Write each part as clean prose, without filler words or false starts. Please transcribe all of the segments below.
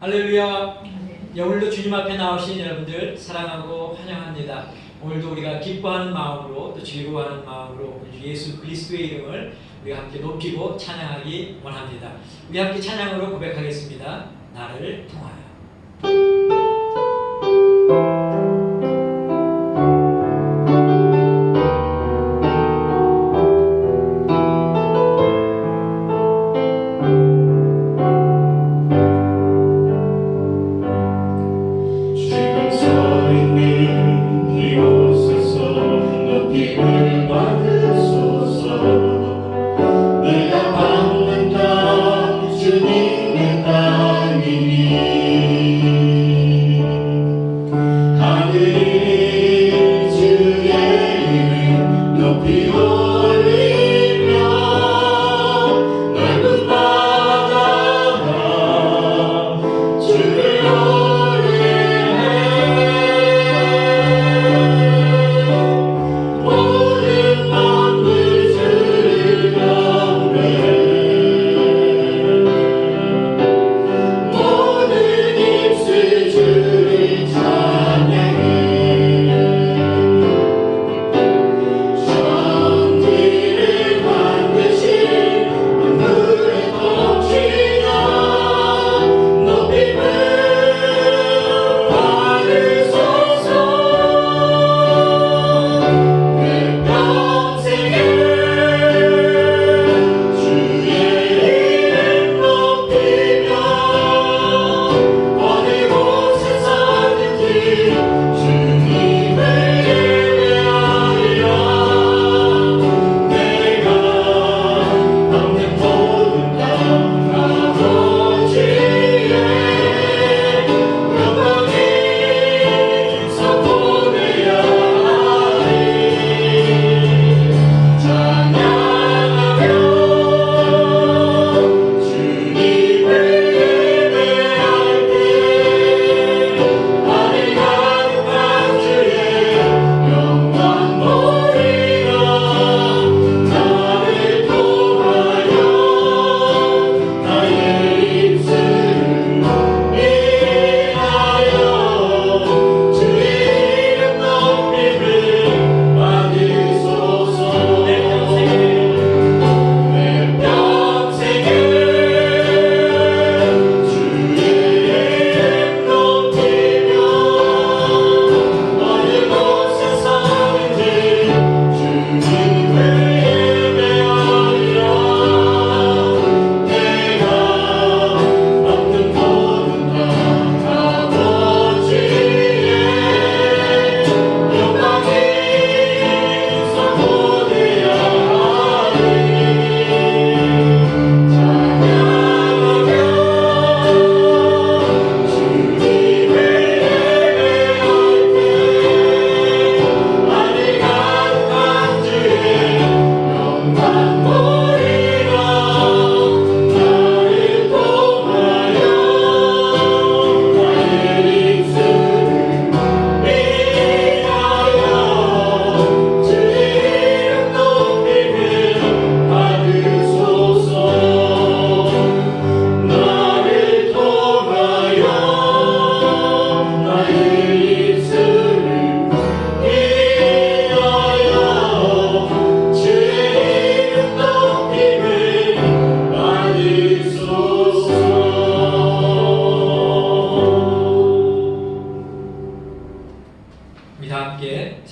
할렐루야. 오늘도 주님 앞에 나오신 여러분들 사랑하고 환영합니다. 오늘도 우리가 기뻐하는 마음으로 또 즐거워하는 마음으로 주 예수 그리스도의 이름을 우리가 함께 높이고 찬양하기 원합니다. 우리 함께 찬양으로 고백하겠습니다. 나를 통하여.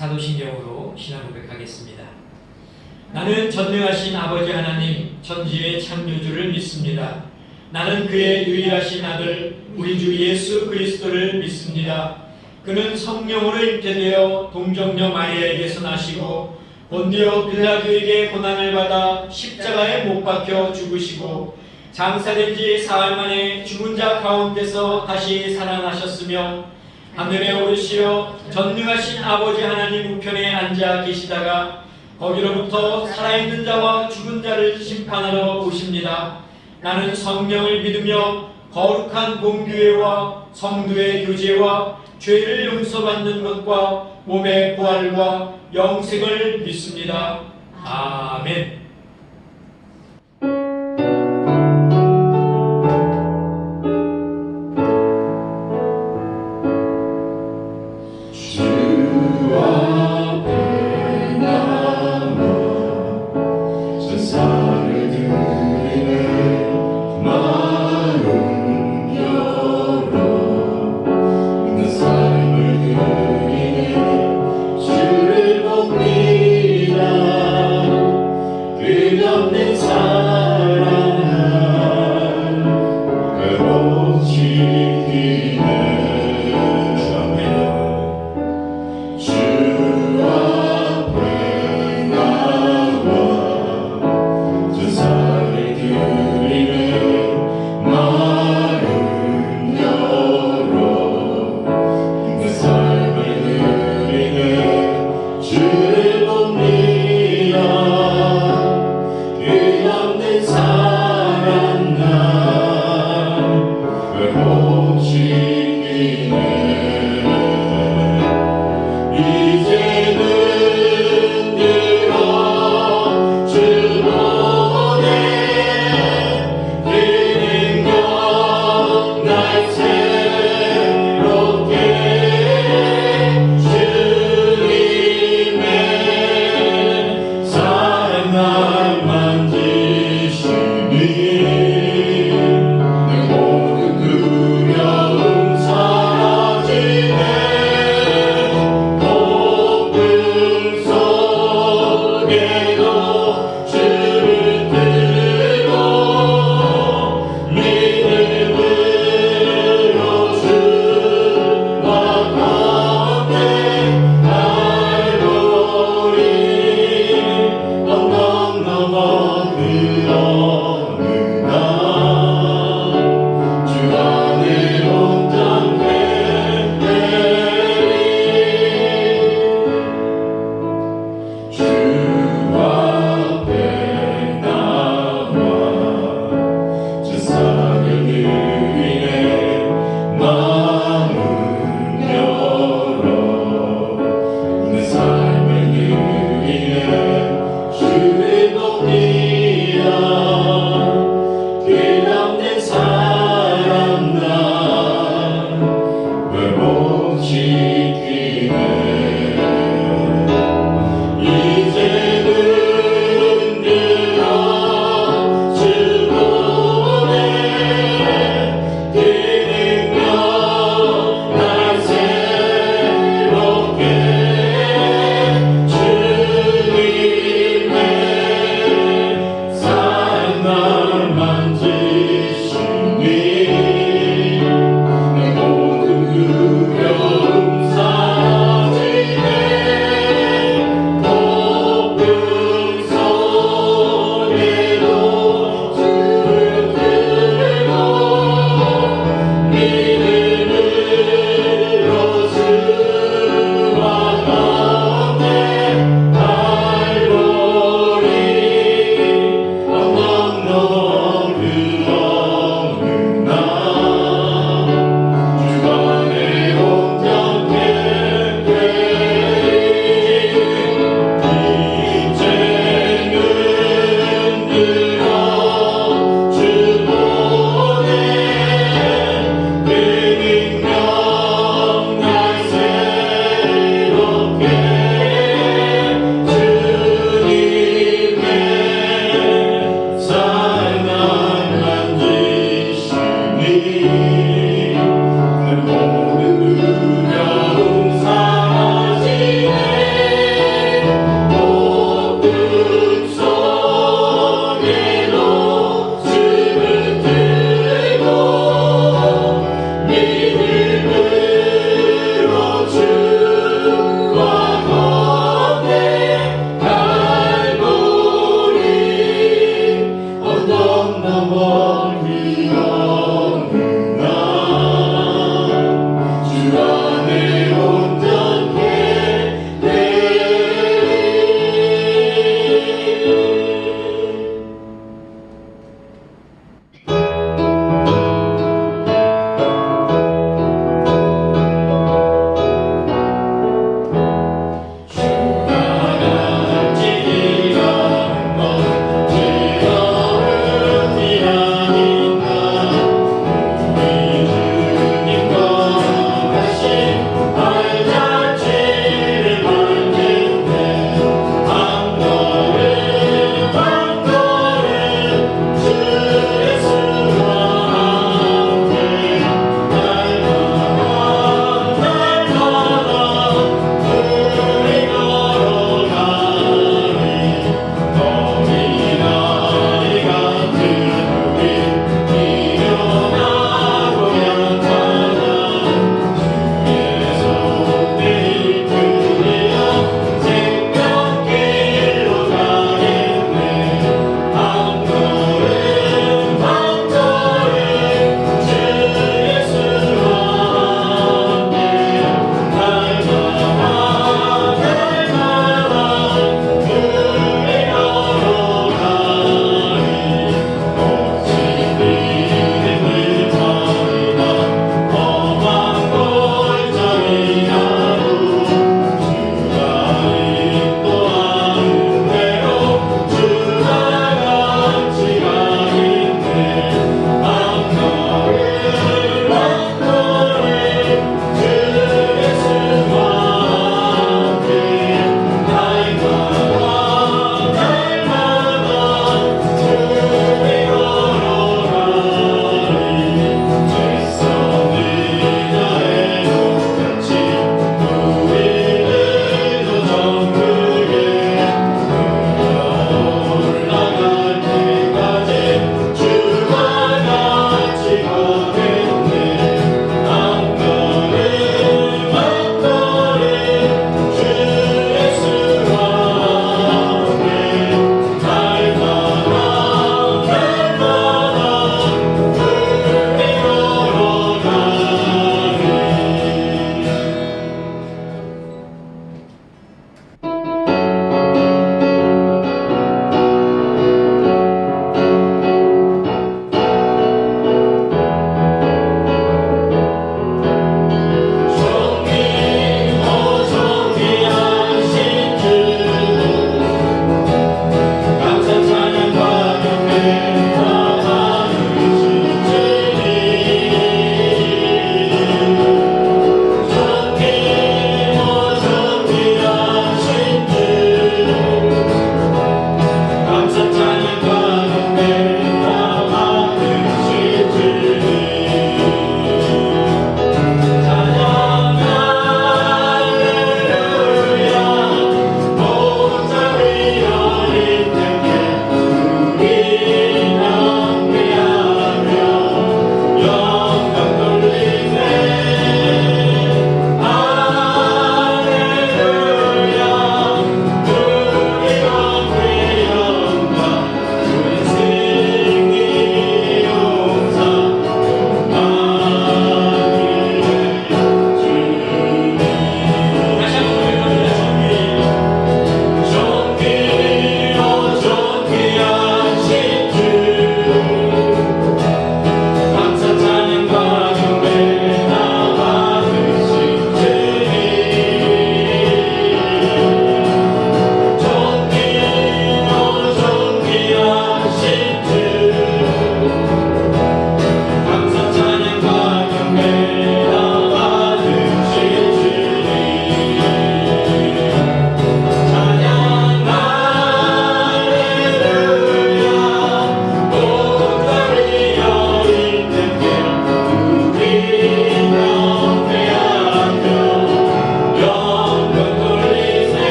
사도신경으로 신앙 고백하겠습니다. 나는 전능하신 아버지 하나님 천지의 창조주를 믿습니다. 나는 그의 유일하신 아들 우리 주 예수 그리스도를 믿습니다. 그는 성령으로 잉태되어 동정녀 마리아에게서 나시고 본디오 빌라도에게 고난을 받아 십자가에 못 박혀 죽으시고 장사된 지 사흘 만에 죽은 자 가운데서 다시 살아나셨으며 하늘에 오르시어 전능하신 아버지 하나님 우편에 앉아 계시다가 거기로부터 살아있는 자와 죽은 자를 심판하러 오십니다. 나는 성령을 믿으며 거룩한 공교회와 성도의 교제와 죄를 용서받는 것과 몸의 부활과 영생을 믿습니다. 아멘.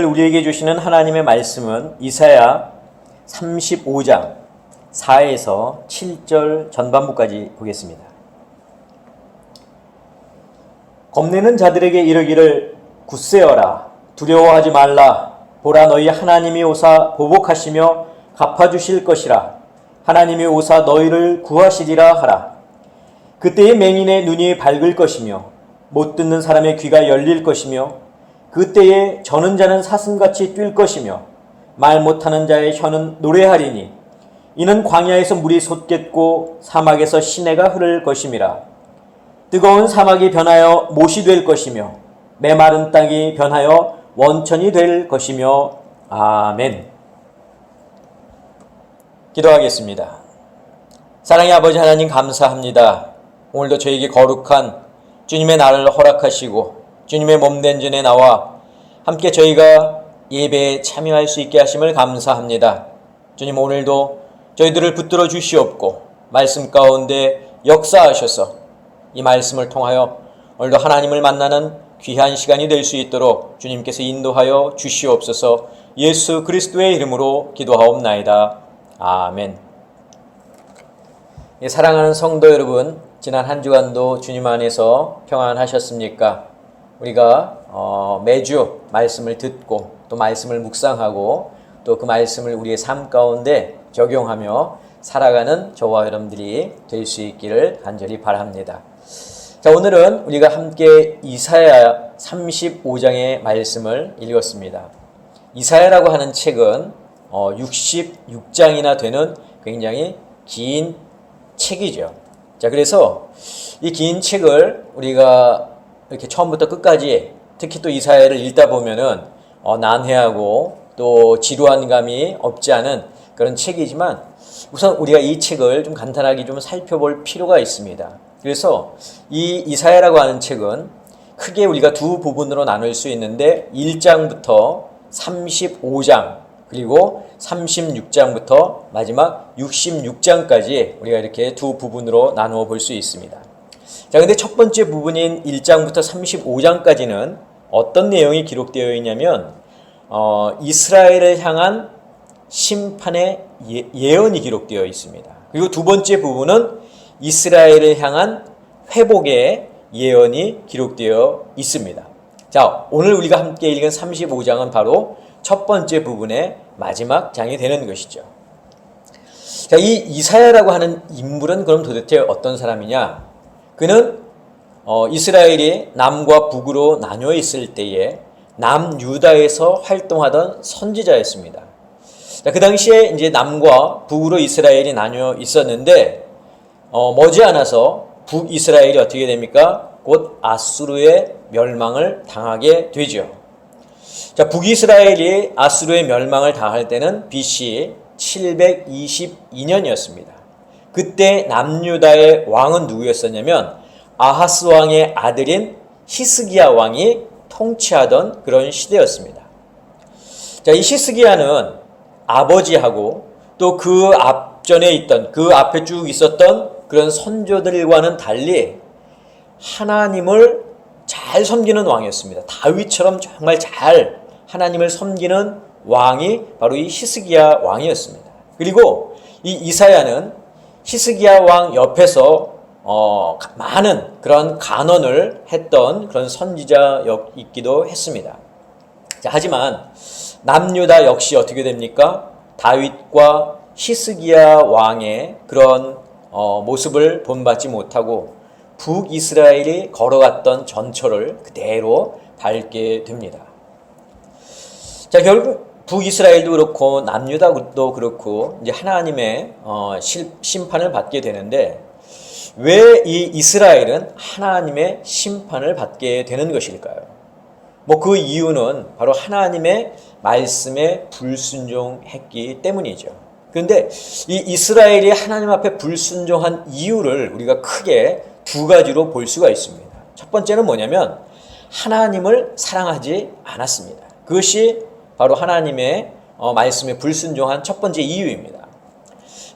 우리에게 주시는 하나님의 말씀은 이사야 35장 4에서 7절 전반부까지 보겠습니다. 겁내는 자들에게 이르기를 굳세어라, 두려워하지 말라. 보라, 너희 하나님이 오사 보복하시며 갚아주실 것이라. 하나님이 오사 너희를 구하시리라 하라. 그때의 맹인의 눈이 밝을 것이며 못 듣는 사람의 귀가 열릴 것이며 그때에 저는 자는 사슴같이 뛸 것이며 말 못하는 자의 혀는 노래하리니 이는 광야에서 물이 솟겠고 사막에서 시내가 흐를 것임이라. 뜨거운 사막이 변하여 못이 될 것이며 메마른 땅이 변하여 원천이 될 것이며. 아멘. 기도하겠습니다. 사랑의 아버지 하나님, 감사합니다. 오늘도 저에게 거룩한 주님의 날을 허락하시고 주님의 몸된 전에 나와 함께 저희가 예배에 참여할 수 있게 하심을 감사합니다. 주님, 오늘도 저희들을 붙들어 주시옵고 말씀 가운데 역사하셔서 이 말씀을 통하여 오늘도 하나님을 만나는 귀한 시간이 될 수 있도록 주님께서 인도하여 주시옵소서. 예수 그리스도의 이름으로 기도하옵나이다. 아멘. 사랑하는 성도 여러분, 지난 한 주간도 주님 안에서 평안하셨습니까? 우리가 매주 말씀을 듣고 또 말씀을 묵상하고 또 그 말씀을 우리의 삶 가운데 적용하며 살아가는 저와 여러분들이 될 수 있기를 간절히 바랍니다. 자, 오늘은 우리가 함께 이사야 35장의 말씀을 읽었습니다. 이사야라고 하는 책은 66장이나 되는 굉장히 긴 책이죠. 자, 그래서 이 긴 책을 우리가 이렇게 처음부터 끝까지 특히 또 이사야를 읽다 보면은 난해하고 또 지루한 감이 없지 않은 그런 책이지만 우선 우리가 이 책을 좀 간단하게 좀 살펴볼 필요가 있습니다. 그래서 이 이사야라고 하는 책은 크게 우리가 두 부분으로 나눌 수 있는데 1장부터 35장 그리고 36장부터 마지막 66장까지 우리가 이렇게 두 부분으로 나누어 볼 수 있습니다. 자, 근데 첫 번째 부분인 1장부터 35장까지는 어떤 내용이 기록되어 있냐면 이스라엘을 향한 심판의 예언이 기록되어 있습니다. 그리고 두 번째 부분은 이스라엘을 향한 회복의 예언이 기록되어 있습니다. 자, 오늘 우리가 함께 읽은 35장은 바로 첫 번째 부분의 마지막 장이 되는 것이죠. 자, 이 이사야라고 하는 인물은 그럼 도대체 어떤 사람이냐? 그는 이스라엘이 남과 북으로 나뉘어 있을 때에 남유다에서 활동하던 선지자였습니다. 자, 그 당시에 이제 남과 북으로 이스라엘이 나뉘어 있었는데 머지않아서 북이스라엘이 어떻게 됩니까? 곧 아수르의 멸망을 당하게 되죠. 자, 북이스라엘이 아수르의 멸망을 당할 때는 BC 722년이었습니다. 그때 남유다의 왕은 누구였었냐면 아하스 왕의 아들인 히스기야 왕이 통치하던 그런 시대였습니다. 자, 이 히스기야는 아버지하고 또 그 앞전에 있던 그 앞에 쭉 있었던 그런 선조들과는 달리 하나님을 잘 섬기는 왕이었습니다. 다윗처럼 정말 잘 하나님을 섬기는 왕이 바로 이 히스기야 왕이었습니다. 그리고 이 이사야는 히스기야 왕 옆에서 많은 그런 간언을 했던 그런 선지자이기도 했습니다. 자, 하지만 남유다 역시 어떻게 됩니까? 다윗과 히스기야 왕의 그런 모습을 본받지 못하고 북이스라엘이 걸어갔던 전철을 그대로 밟게 됩니다. 자, 결국 북이스라엘도 그렇고 남유다도 그렇고 이제 하나님의 심판을 받게 되는데 왜 이 이스라엘은 하나님의 심판을 받게 되는 것일까요? 그 이유는 바로 하나님의 말씀에 불순종했기 때문이죠. 그런데 이 이스라엘이 하나님 앞에 불순종한 이유를 우리가 크게 두 가지로 볼 수가 있습니다. 첫 번째는 뭐냐면 하나님을 사랑하지 않았습니다. 그것이 바로 하나님의 말씀에 불순종한 첫 번째 이유입니다.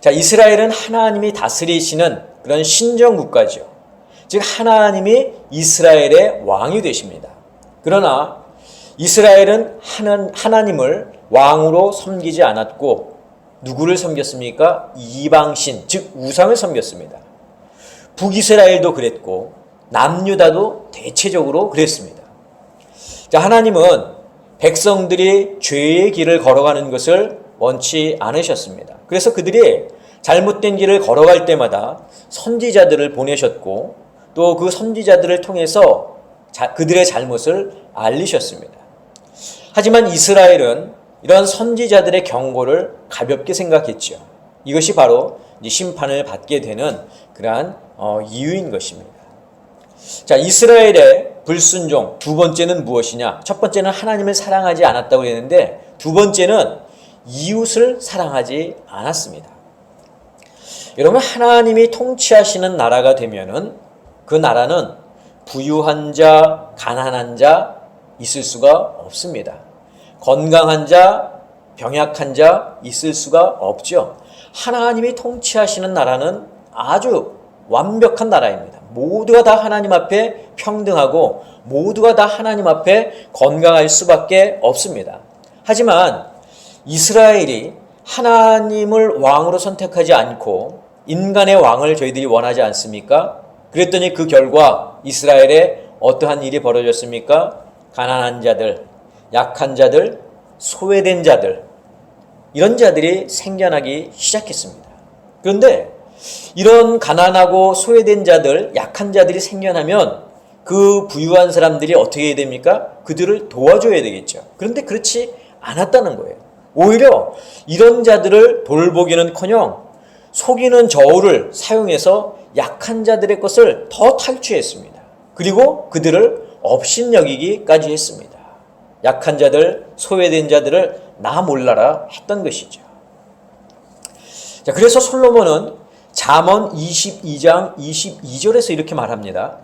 자, 이스라엘은 하나님이 다스리시는 그런 신정국가죠. 즉 하나님이 이스라엘의 왕이 되십니다. 그러나 이스라엘은 하나님을 왕으로 섬기지 않았고 누구를 섬겼습니까? 이방신, 즉 우상을 섬겼습니다. 북이스라엘도 그랬고 남유다도 대체적으로 그랬습니다. 자, 하나님은 백성들이 죄의 길을 걸어가는 것을 원치 않으셨습니다. 그래서 그들이 잘못된 길을 걸어갈 때마다 선지자들을 보내셨고 또 그 선지자들을 통해서 그들의 잘못을 알리셨습니다. 하지만 이스라엘은 이런 선지자들의 경고를 가볍게 생각했죠. 이것이 바로 심판을 받게 되는 그러한 이유인 것입니다. 자, 이스라엘의 불순종 두 번째는 무엇이냐? 첫 번째는 하나님을 사랑하지 않았다고 했는데 두 번째는 이웃을 사랑하지 않았습니다. 여러분, 하나님이 통치하시는 나라가 되면은 그 나라는 부유한 자, 가난한 자 있을 수가 없습니다. 건강한 자, 병약한 자 있을 수가 없죠. 하나님이 통치하시는 나라는 아주 완벽한 나라입니다. 모두가 다 하나님 앞에 평등하고 모두가 다 하나님 앞에 건강할 수밖에 없습니다. 하지만 이스라엘이 하나님을 왕으로 선택하지 않고 인간의 왕을 저희들이 원하지 않습니까? 그랬더니 그 결과 이스라엘에 어떠한 일이 벌어졌습니까? 가난한 자들, 약한 자들, 소외된 자들, 이런 자들이 생겨나기 시작했습니다. 그런데 이런 가난하고 소외된 자들, 약한 자들이 생겨나면 그 부유한 사람들이 어떻게 해야 됩니까? 그들을 도와줘야 되겠죠. 그런데 그렇지 않았다는 거예요. 오히려 이런 자들을 돌보기는커녕 속이는 저울을 사용해서 약한 자들의 것을 더 탈취했습니다. 그리고 그들을 업신여기기까지 했습니다. 약한 자들, 소외된 자들을 나 몰라라 했던 것이죠. 자, 그래서 솔로몬은 잠언 22장 22절에서 이렇게 말합니다.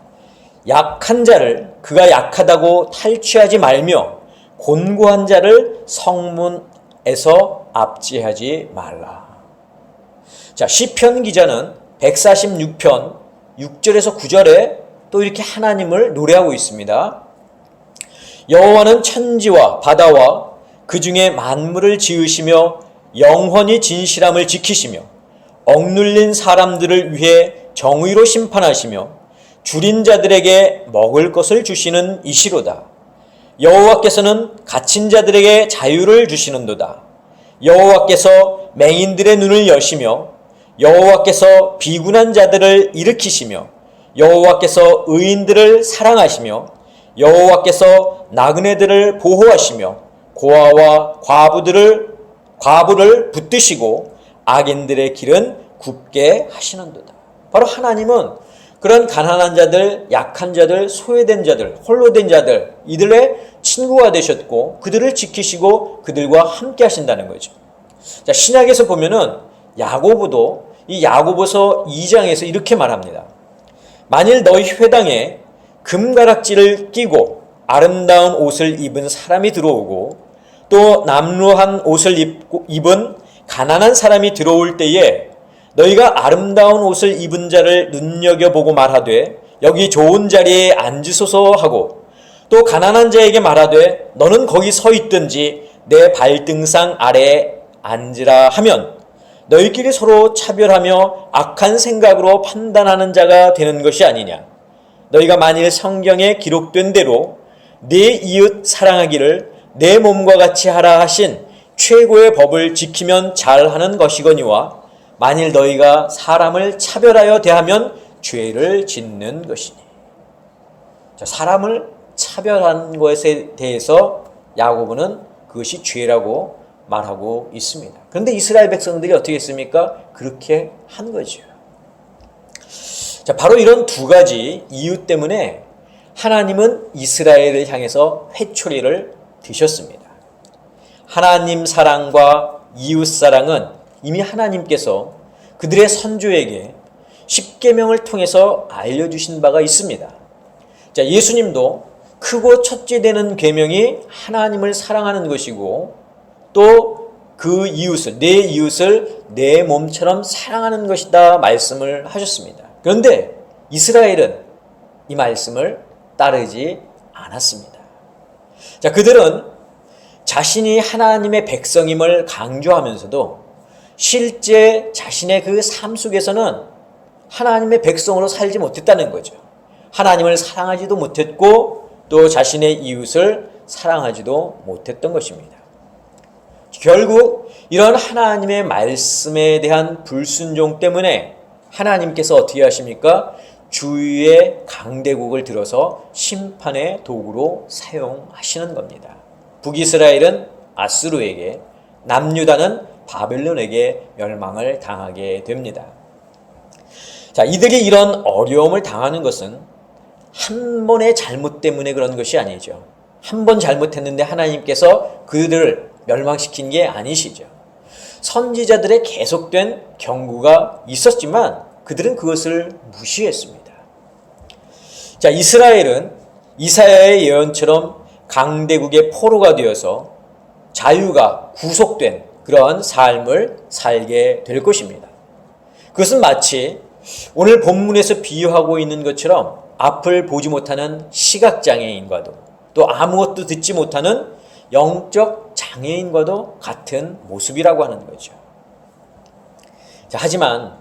약한 자를 그가 약하다고 탈취하지 말며 곤고한 자를 성문에서 압제하지 말라. 자, 시편 기자는 146편 6절에서 9절에 또 이렇게 하나님을 노래하고 있습니다. 여호와는 천지와 바다와 그 중에 만물을 지으시며 영원히 진실함을 지키시며 억눌린 사람들을 위해 정의로 심판하시며 줄인 자들에게 먹을 것을 주시는 이시로다. 여호와께서는 갇힌 자들에게 자유를 주시는도다. 여호와께서 맹인들의 눈을 여시며 여호와께서 비군한 자들을 일으키시며 여호와께서 의인들을 사랑하시며 여호와께서 나그네들을 보호하시며 고아와 과부를 붙드시고 악인들의 길은 굽게 하시는도다. 바로 하나님은 그런 가난한 자들, 약한 자들, 소외된 자들, 홀로 된 자들, 이들의 친구가 되셨고 그들을 지키시고 그들과 함께 하신다는 거죠. 자, 신약에서 보면은 야고보도 이 야고보서 2장에서 이렇게 말합니다. 만일 너희 회당에 금가락지를 끼고 아름다운 옷을 입은 사람이 들어오고 또 남루한 옷을 입은 가난한 사람이 들어올 때에 너희가 아름다운 옷을 입은 자를 눈여겨보고 말하되 여기 좋은 자리에 앉으소서 하고 또 가난한 자에게 말하되 너는 거기 서 있든지 내 발등상 아래에 앉으라 하면 너희끼리 서로 차별하며 악한 생각으로 판단하는 자가 되는 것이 아니냐. 너희가 만일 성경에 기록된 대로 내 이웃 사랑하기를 내 몸과 같이 하라 하신 최고의 법을 지키면 잘하는 것이거니와 만일 너희가 사람을 차별하여 대하면 죄를 짓는 것이니. 자, 사람을 차별하는 것에 대해서 야고보는 그것이 죄라고 말하고 있습니다. 그런데 이스라엘 백성들이 어떻게 했습니까? 그렇게 한 거죠. 자, 바로 이런 두 가지 이유 때문에 하나님은 이스라엘을 향해서 회초리를 드셨습니다. 하나님 사랑과 이웃 사랑은 이미 하나님께서 그들의 선조에게 십계명을 통해서 알려주신 바가 있습니다. 자, 예수님도 크고 첫째 되는 계명이 하나님을 사랑하는 것이고 또 그 이웃을, 내 이웃을 내 몸처럼 사랑하는 것이다 말씀을 하셨습니다. 그런데 이스라엘은 이 말씀을 따르지 않았습니다. 자, 그들은 자신이 하나님의 백성임을 강조하면서도 실제 자신의 그 삶 속에서는 하나님의 백성으로 살지 못했다는 거죠. 하나님을 사랑하지도 못했고 또 자신의 이웃을 사랑하지도 못했던 것입니다. 결국 이런 하나님의 말씀에 대한 불순종 때문에 하나님께서 어떻게 하십니까? 주위의 강대국을 들어서 심판의 도구로 사용하시는 겁니다. 북이스라엘은 아수르에게, 남유다는 바벨론에게 멸망을 당하게 됩니다. 자, 이들이 이런 어려움을 당하는 것은 한 번의 잘못 때문에 그런 것이 아니죠. 한 번 잘못했는데 하나님께서 그들을 멸망시킨 게 아니시죠. 선지자들의 계속된 경고가 있었지만 그들은 그것을 무시했습니다. 자, 이스라엘은 이사야의 예언처럼 강대국의 포로가 되어서 자유가 구속된 그러한 삶을 살게 될 것입니다. 그것은 마치 오늘 본문에서 비유하고 있는 것처럼 앞을 보지 못하는 시각장애인과도 또 아무것도 듣지 못하는 영적 장애인과도 같은 모습이라고 하는 거죠. 자, 하지만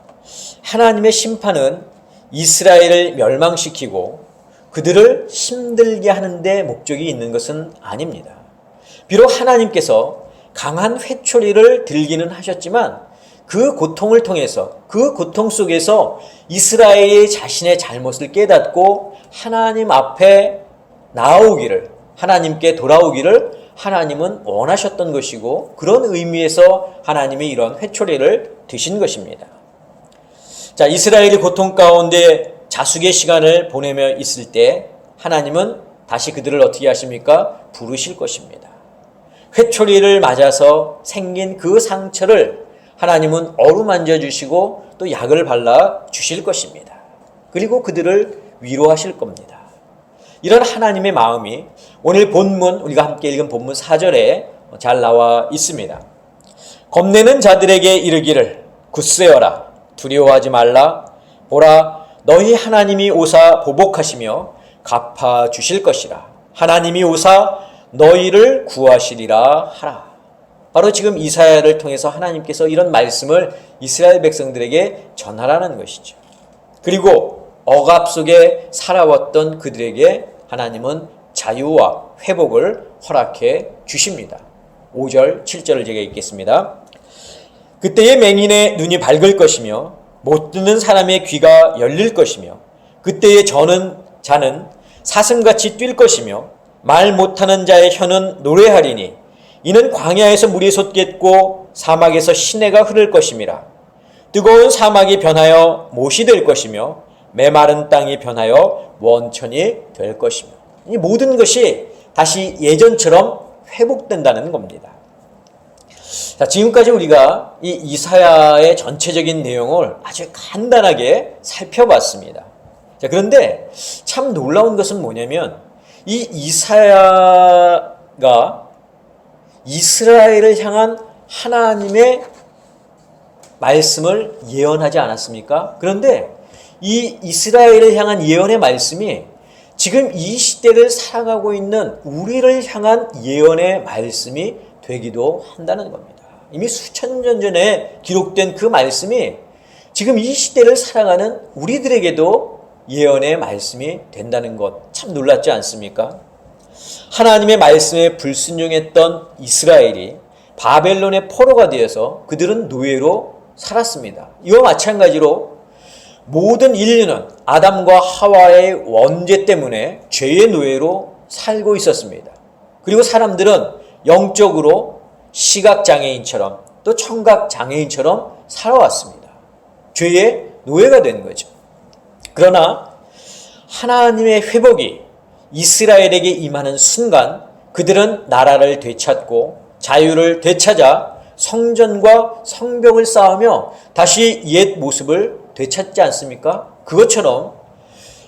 하나님의 심판은 이스라엘을 멸망시키고 그들을 힘들게 하는 데 목적이 있는 것은 아닙니다. 비록 하나님께서 강한 회초리를 들기는 하셨지만 그 고통을 통해서, 그 고통 속에서 이스라엘이 자신의 잘못을 깨닫고 하나님 앞에 나오기를, 하나님께 돌아오기를 하나님은 원하셨던 것이고 그런 의미에서 하나님이 이런 회초리를 드신 것입니다. 자, 이스라엘이 고통 가운데 자숙의 시간을 보내며 있을 때 하나님은 다시 그들을 어떻게 하십니까? 부르실 것입니다. 회초리를 맞아서 생긴 그 상처를 하나님은 어루만져 주시고 또 약을 발라 주실 것입니다. 그리고 그들을 위로하실 겁니다. 이런 하나님의 마음이 오늘 본문, 우리가 함께 읽은 본문 4절에 잘 나와 있습니다. 겁내는 자들에게 이르기를 굳세어라, 두려워하지 말라. 보라, 너희 하나님이 오사 보복하시며 갚아 주실 것이라. 하나님이 오사 너희를 구하시리라 하라. 바로 지금 이사야를 통해서 하나님께서 이런 말씀을 이스라엘 백성들에게 전하라는 것이죠. 그리고 억압 속에 살아왔던 그들에게 하나님은 자유와 회복을 허락해 주십니다. 5절, 7절을 제가 읽겠습니다. 그때의 맹인의 눈이 밝을 것이며 못 듣는 사람의 귀가 열릴 것이며 그때의 자는 사슴같이 뛸 것이며 말 못하는 자의 혀는 노래하리니 이는 광야에서 물이 솟겠고 사막에서 시내가 흐를 것임이라. 뜨거운 사막이 변하여 못이 될 것이며 메마른 땅이 변하여 원천이 될 것이며 이 모든 것이 다시 예전처럼 회복된다는 겁니다. 자, 지금까지 우리가 이 이사야의 전체적인 내용을 아주 간단하게 살펴봤습니다. 자, 그런데 참 놀라운 것은 뭐냐면 이 이사야가 이스라엘을 향한 하나님의 말씀을 예언하지 않았습니까? 그런데 이 이스라엘을 향한 예언의 말씀이 지금 이 시대를 살아가고 있는 우리를 향한 예언의 말씀이 되기도 한다는 겁니다. 이미 수천 년 전에 기록된 그 말씀이 지금 이 시대를 살아가는 우리들에게도 예언의 말씀이 된다는 것 참 놀랍지 않습니까? 하나님의 말씀에 불순종했던 이스라엘이 바벨론의 포로가 되어서 그들은 노예로 살았습니다. 이와 마찬가지로 모든 인류는 아담과 하와의 원죄 때문에 죄의 노예로 살고 있었습니다. 그리고 사람들은 영적으로 시각장애인처럼 또 청각장애인처럼 살아왔습니다. 죄의 노예가 된 거죠. 그러나 하나님의 회복이 이스라엘에게 임하는 순간 그들은 나라를 되찾고 자유를 되찾아 성전과 성벽을 쌓으며 다시 옛 모습을 되찾지 않습니까? 그것처럼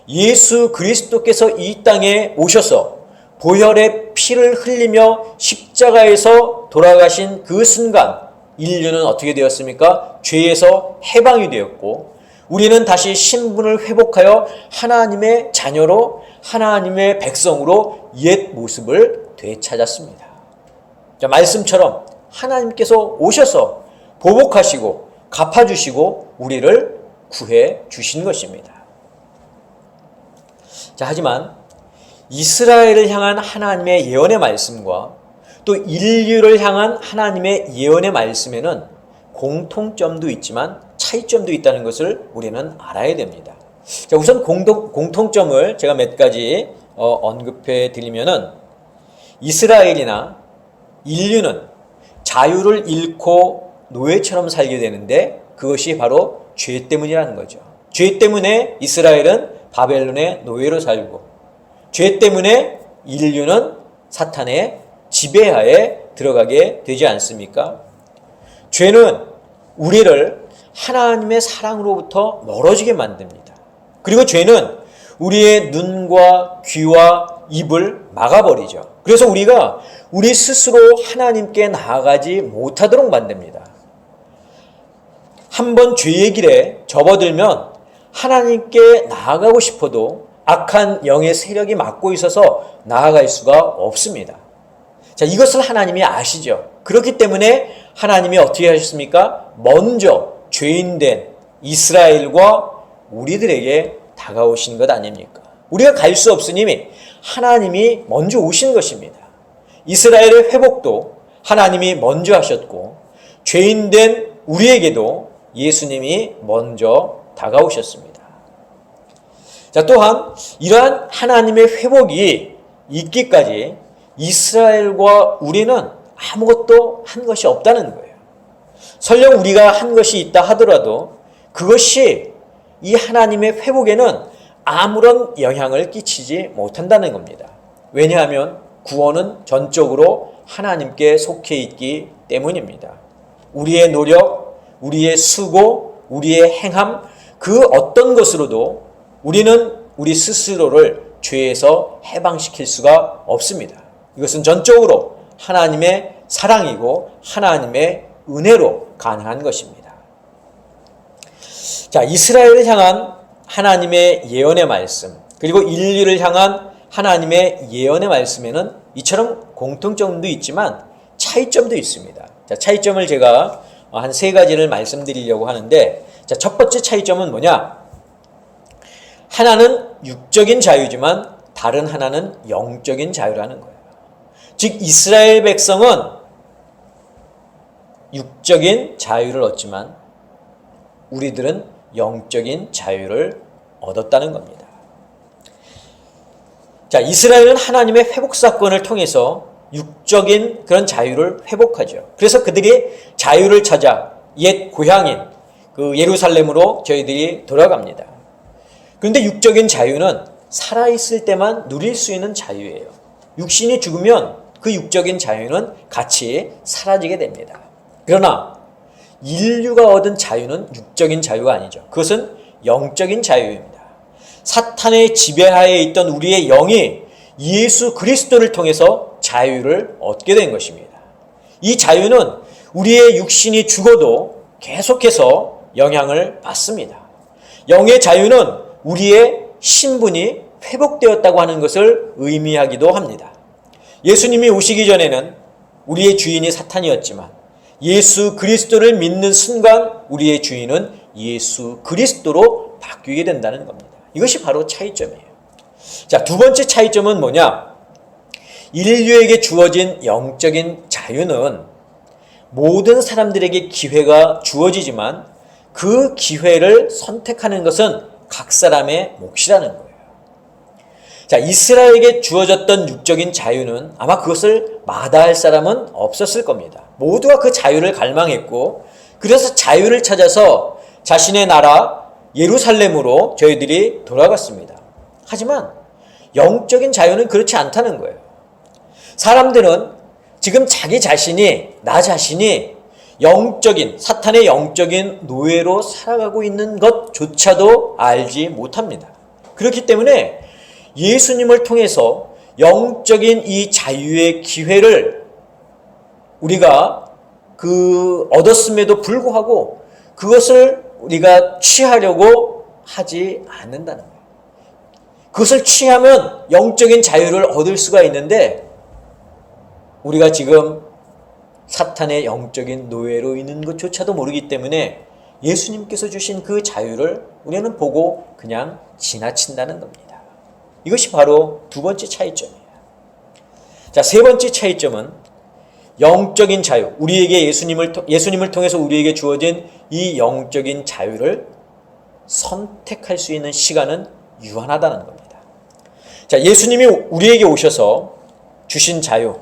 예수 그리스도께서 이 땅에 오셔서 보혈의 피를 흘리며 십자가에서 돌아가신 그 순간 인류는 어떻게 되었습니까? 죄에서 해방이 되었고 우리는 다시 신분을 회복하여 하나님의 자녀로 하나님의 백성으로 옛 모습을 되찾았습니다. 자, 말씀처럼 하나님께서 오셔서 보복하시고 갚아주시고 우리를 구해 주신 것입니다. 자, 하지만 이스라엘을 향한 하나님의 예언의 말씀과 또 인류를 향한 하나님의 예언의 말씀에는 공통점도 있지만 차이점도 있다는 것을 우리는 알아야 됩니다. 자, 우선 공통점을 제가 몇 가지 언급해 드리면은 이스라엘이나 인류는 자유를 잃고 노예처럼 살게 되는데 그것이 바로 죄 때문이라는 거죠. 죄 때문에 이스라엘은 바벨론의 노예로 살고 죄 때문에 인류는 사탄의 지배하에 들어가게 되지 않습니까? 죄는 우리를 하나님의 사랑으로부터 멀어지게 만듭니다. 그리고 죄는 우리의 눈과 귀와 입을 막아버리죠. 그래서 우리가 우리 스스로 하나님께 나아가지 못하도록 만듭니다. 한번 죄의 길에 접어들면 하나님께 나아가고 싶어도 악한 영의 세력이 막고 있어서 나아갈 수가 없습니다. 자, 이것을 하나님이 아시죠. 그렇기 때문에 하나님이 어떻게 하셨습니까? 먼저 죄인된 이스라엘과 우리들에게 다가오신 것 아닙니까? 우리가 갈 수 없으니 하나님이 먼저 오신 것입니다. 이스라엘의 회복도 하나님이 먼저 하셨고 죄인된 우리에게도 예수님이 먼저 다가오셨습니다. 자, 또한 이러한 하나님의 회복이 있기까지 이스라엘과 우리는 아무것도 한 것이 없다는 거예요. 설령 우리가 한 것이 있다 하더라도 그것이 이 하나님의 회복에는 아무런 영향을 끼치지 못한다는 겁니다. 왜냐하면 구원은 전적으로 하나님께 속해 있기 때문입니다. 우리의 노력, 우리의 수고, 우리의 행함, 그 어떤 것으로도 우리는 우리 스스로를 죄에서 해방시킬 수가 없습니다. 이것은 전적으로 하나님의 사랑이고 하나님의 은혜로 가능한 것입니다. 자, 이스라엘을 향한 하나님의 예언의 말씀, 그리고 인류를 향한 하나님의 예언의 말씀에는 이처럼 공통점도 있지만 차이점도 있습니다. 자, 차이점을 제가 한 세 가지를 말씀드리려고 하는데, 자, 첫 번째 차이점은 뭐냐? 하나는 육적인 자유지만 다른 하나는 영적인 자유라는 거예요. 즉 이스라엘 백성은 육적인 자유를 얻지만 우리들은 영적인 자유를 얻었다는 겁니다. 자, 이스라엘은 하나님의 회복 사건을 통해서 육적인 그런 자유를 회복하죠. 그래서 그들이 자유를 찾아 옛 고향인 그 예루살렘으로 저희들이 돌아갑니다. 그런데 육적인 자유는 살아있을 때만 누릴 수 있는 자유예요. 육신이 죽으면 그 육적인 자유는 같이 사라지게 됩니다. 그러나 인류가 얻은 자유는 육적인 자유가 아니죠. 그것은 영적인 자유입니다. 사탄의 지배하에 있던 우리의 영이 예수 그리스도를 통해서 자유를 얻게 된 것입니다. 이 자유는 우리의 육신이 죽어도 계속해서 영향을 받습니다. 영의 자유는 우리의 신분이 회복되었다고 하는 것을 의미하기도 합니다. 예수님이 오시기 전에는 우리의 주인이 사탄이었지만 예수 그리스도를 믿는 순간 우리의 주인은 예수 그리스도로 바뀌게 된다는 겁니다. 이것이 바로 차이점이에요. 자, 두 번째 차이점은 뭐냐? 인류에게 주어진 영적인 자유는 모든 사람들에게 기회가 주어지지만 그 기회를 선택하는 것은 각 사람의 몫이라는 거예요. 자, 이스라엘에게 주어졌던 육적인 자유는 아마 그것을 마다할 사람은 없었을 겁니다. 모두가 그 자유를 갈망했고 그래서 자유를 찾아서 자신의 나라 예루살렘으로 저희들이 돌아갔습니다. 하지만 영적인 자유는 그렇지 않다는 거예요. 사람들은 지금 자기 자신이, 나 자신이 영적인, 사탄의 영적인 노예로 살아가고 있는 것조차도 알지 못합니다. 그렇기 때문에 예수님을 통해서 영적인 이 자유의 기회를 우리가 얻었음에도 불구하고 그것을 우리가 취하려고 하지 않는다는 거예요. 그것을 취하면 영적인 자유를 얻을 수가 있는데 우리가 지금 사탄의 영적인 노예로 있는 것조차도 모르기 때문에 예수님께서 주신 그 자유를 우리는 보고 그냥 지나친다는 겁니다. 이것이 바로 두 번째 차이점이에요. 자, 세 번째 차이점은 영적인 자유, 우리에게 예수님을 통해서 우리에게 주어진 이 영적인 자유를 선택할 수 있는 시간은 유한하다는 겁니다. 자, 예수님이 우리에게 오셔서 주신 자유,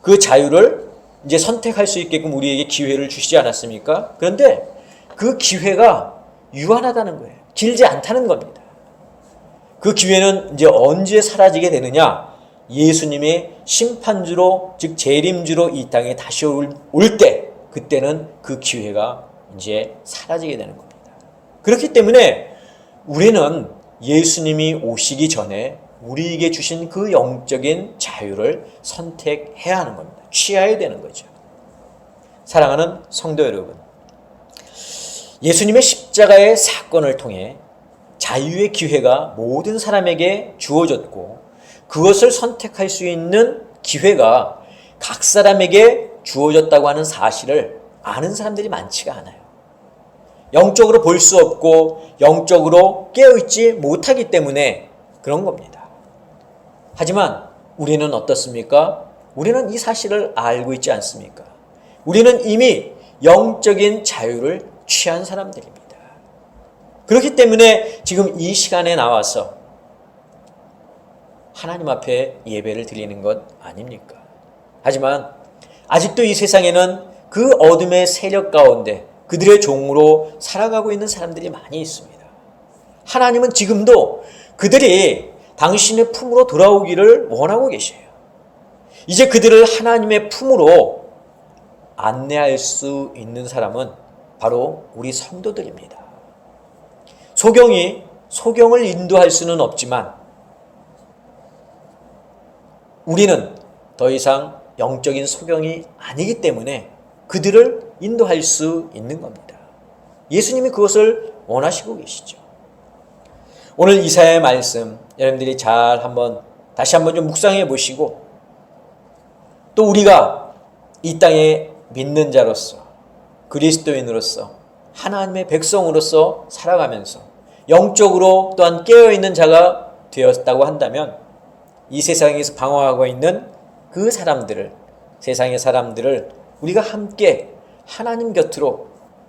그 자유를 이제 선택할 수 있게끔 우리에게 기회를 주시지 않았습니까? 그런데 그 기회가 유한하다는 거예요. 길지 않다는 겁니다. 그 기회는 이제 언제 사라지게 되느냐? 예수님의 심판주로, 즉 재림주로 이 땅에 다시 올 때, 그때는 그 기회가 이제 사라지게 되는 겁니다. 그렇기 때문에 우리는 예수님이 오시기 전에 우리에게 주신 그 영적인 자유를 선택해야 하는 겁니다. 취해야 되는 거죠. 사랑하는 성도 여러분, 예수님의 십자가의 사건을 통해 자유의 기회가 모든 사람에게 주어졌고 그것을 선택할 수 있는 기회가 각 사람에게 주어졌다고 하는 사실을 아는 사람들이 많지가 않아요. 영적으로 볼 수 없고 영적으로 깨어있지 못하기 때문에 그런 겁니다. 하지만 우리는 어떻습니까? 우리는 이 사실을 알고 있지 않습니까? 우리는 이미 영적인 자유를 취한 사람들입니다. 그렇기 때문에 지금 이 시간에 나와서 하나님 앞에 예배를 드리는 것 아닙니까? 하지만 아직도 이 세상에는 그 어둠의 세력 가운데 그들의 종으로 살아가고 있는 사람들이 많이 있습니다. 하나님은 지금도 그들이 당신의 품으로 돌아오기를 원하고 계셔요. 이제 그들을 하나님의 품으로 안내할 수 있는 사람은 바로 우리 성도들입니다. 소경을 인도할 수는 없지만 우리는 더 이상 영적인 소경이 아니기 때문에 그들을 인도할 수 있는 겁니다. 예수님이 그것을 원하시고 계시죠. 오늘 이사야의 말씀 여러분들이 잘 다시 한번 좀 묵상해 보시고 또 우리가 이 땅에 믿는 자로서 그리스도인으로서 하나님의 백성으로서 살아가면서 영적으로 또한 깨어있는 자가 되었다고 한다면 이 세상에서 방황하고 있는 그 사람들을, 세상의 사람들을 우리가 함께 하나님 곁으로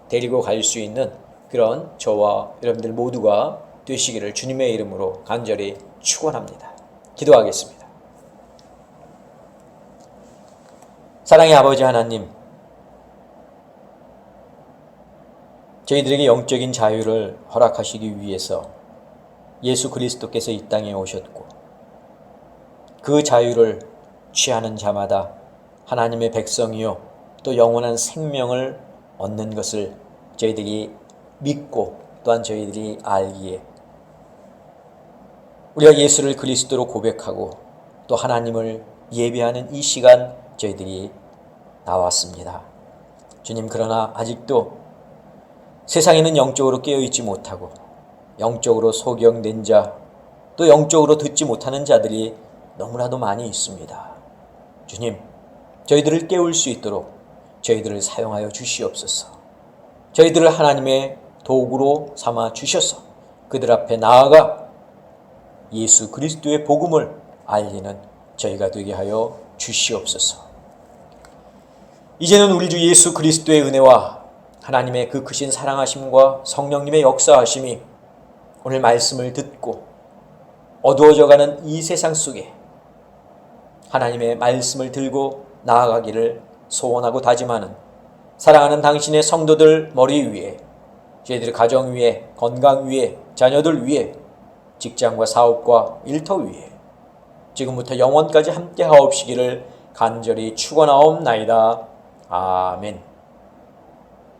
데리고 갈 수 있는 그런 저와 여러분들 모두가 되시기를 주님의 이름으로 간절히 축원합니다. 기도하겠습니다. 사랑의 아버지 하나님, 저희들에게 영적인 자유를 허락하시기 위해서 예수 그리스도께서 이 땅에 오셨고 그 자유를 취하는 자마다 하나님의 백성이요 또 영원한 생명을 얻는 것을 저희들이 믿고 또한 저희들이 알기에 우리가 예수를 그리스도로 고백하고 또 하나님을 예배하는 이 시간 저희들이 나왔습니다. 주님, 그러나 아직도 세상에는 영적으로 깨어있지 못하고 영적으로 소경된 자, 또 영적으로 듣지 못하는 자들이 너무나도 많이 있습니다. 주님, 저희들을 깨울 수 있도록 저희들을 사용하여 주시옵소서. 저희들을 하나님의 도구로 삼아 주셔서 그들 앞에 나아가 예수 그리스도의 복음을 알리는 저희가 되게 하여 주시옵소서. 이제는 우리 주 예수 그리스도의 은혜와 하나님의 그 크신 사랑하심과 성령님의 역사하심이 오늘 말씀을 듣고 어두워져가는 이 세상 속에 하나님의 말씀을 들고 나아가기를 소원하고 다짐하는 사랑하는 당신의 성도들 머리 위에, 저희들의 가정 위에, 건강 위에, 자녀들 위에, 직장과 사업과 일터 위에 지금부터 영원까지 함께 하옵시기를 간절히 축원하옵나이다. 아멘.